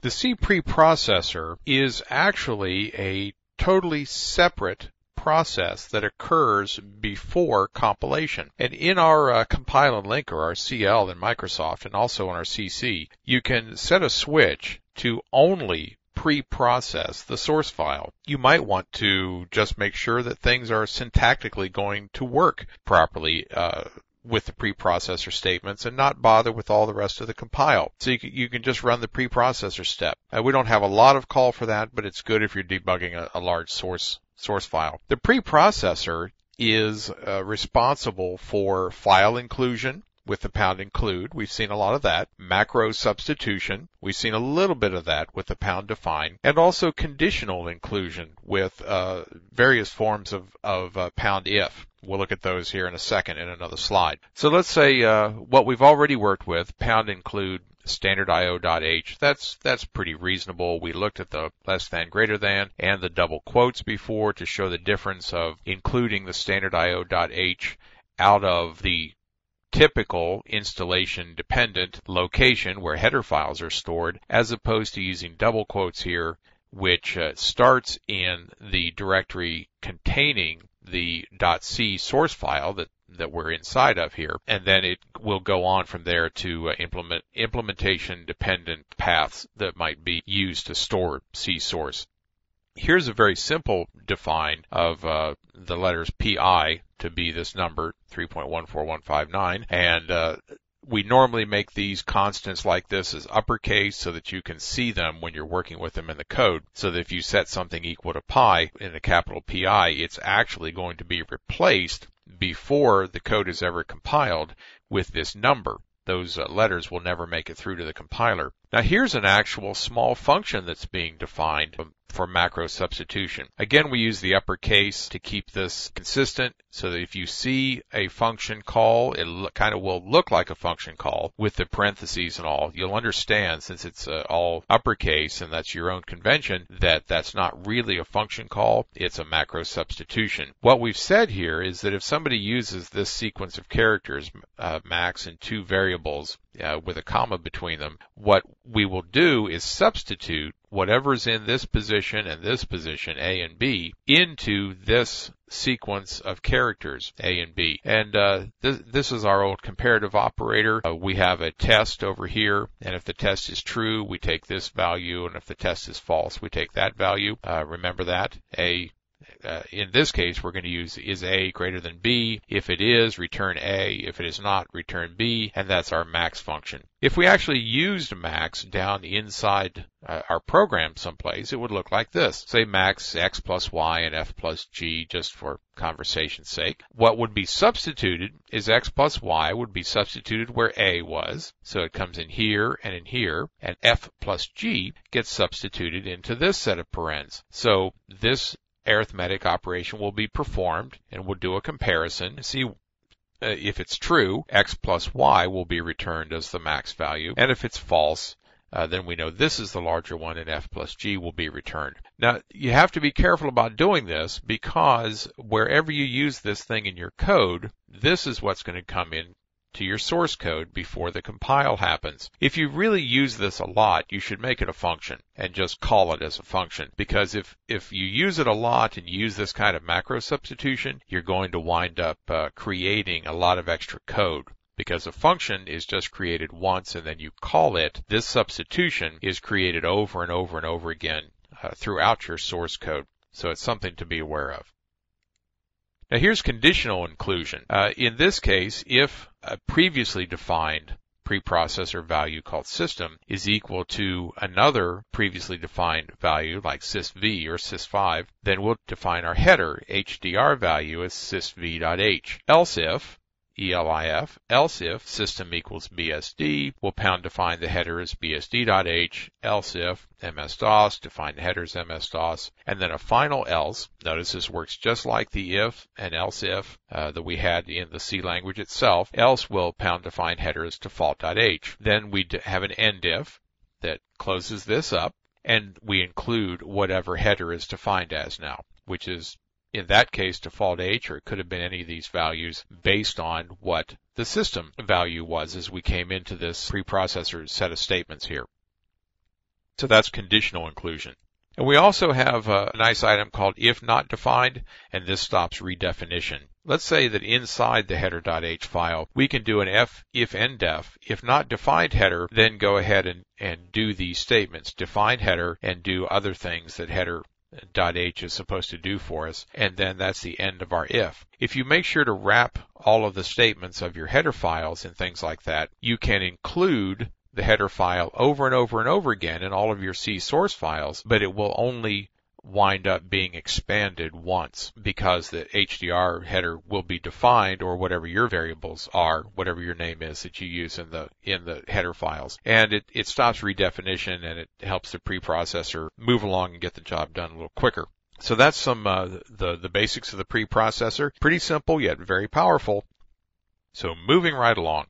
The C Preprocessor is actually a totally separate process that occurs before compilation. And in our compile and linker, our CL in Microsoft, and also in our CC, you can set a switch to only pre-process the source file. You might want to just make sure that things are syntactically going to work properly with the preprocessor statements and not bother with all the rest of the compile. So you can just run the preprocessor step. We don't have a lot of call for that, but it's good if you're debugging a large source file. The preprocessor is responsible for file inclusion with the pound include. We've seen a lot of that. Macro substitution. We've seen a little bit of that with the pound define, and also conditional inclusion with various forms of pound if. We'll look at those here in a second in another slide. So let's say what we've already worked with, pound include standard io.h. That's pretty reasonable. We looked at the less than, greater than, and the double quotes before to show the difference of including the standard io.h out of the typical installation dependent location where header files are stored, as opposed to using double quotes here, which starts in the directory containing the .c source file that we're inside of here, and then it will go on from there to implementation dependent paths that might be used to store C source. Here's a very simple define of the letters PI to be this number 3.14159, and we normally make these constants like this as uppercase so that you can see them when you're working with them in the code, so that if you set something equal to pi in a capital PI, it's actually going to be replaced before the code is ever compiled with this number. Those letters will never make it through to the compiler. Now here's an actual small function that's being defined for macro substitution. Again, we use the uppercase to keep this consistent so that if you see a function call, it kind of will look like a function call with the parentheses and all. You'll understand, since it's all uppercase and that's your own convention, that that's not really a function call, it's a macro substitution. What we've said here is that if somebody uses this sequence of characters, max and two variables, with a comma between them, what we will do is substitute whatever's in this position and this position, A and B, into this sequence of characters, A and B. And this is our old comparative operator. We have a test over here, and if the test is true, we take this value, and if the test is false, we take that value. Remember that. In this case, we're going to use is A greater than B. If it is, return A. If it is not, return B. And that's our max function. If we actually used max down inside our program someplace, it would look like this. Say max x plus y and f plus g, just for conversation's sake. What would be substituted is x plus y would be substituted where A was. So it comes in here, and f plus g gets substituted into this set of parens. So this arithmetic operation will be performed, and we'll do a comparison. See if it's true, x plus y will be returned as the max value, and if it's false, then we know this is the larger one, and f plus g will be returned. Now, you have to be careful about doing this, because wherever you use this thing in your code, this is what's going to come in to your source code before the compile happens. If you really use this a lot, you should make it a function and just call it as a function, because if you use it a lot and use this kind of macro substitution, you're going to wind up creating a lot of extra code, because a function is just created once and then you call it. This substitution is created over and over and over again throughout your source code, so it's something to be aware of. Now here's conditional inclusion. In this case, if a previously defined preprocessor value called system is equal to another previously defined value like sysv or sys5, then we'll define our header HDR value as sysv.h. Else if else if system equals BSD, we'll pound define the header as BSD.h, else if MS-DOS, define the header as MS-DOS, and then a final else. Notice this works just like the if and else if that we had in the C language itself. Else will pound define header as default.h. Then we have an end if that closes this up, and we include whatever header is defined as now, which is in that case default H, or it could have been any of these values based on what the system value was as we came into this preprocessor set of statements here. So that's conditional inclusion. And we also have a nice item called if not defined, and this stops redefinition. Let's say that inside the header.h file, we can do an if ndef, if not defined header, then go ahead and do these statements, defined header, and do other things that header.h is supposed to do for us, and then that's the end of our if. If you make sure to wrap all of the statements of your header files and things like that, you can include the header file over and over and over again in all of your C source files, but it will only wind up being expanded once because the HDR header will be defined, or whatever your variables are, whatever your name is that you use in the header files. And it stops redefinition, and it helps the preprocessor move along and get the job done a little quicker. So that's some the basics of the preprocessor. Pretty simple yet very powerful. So moving right along.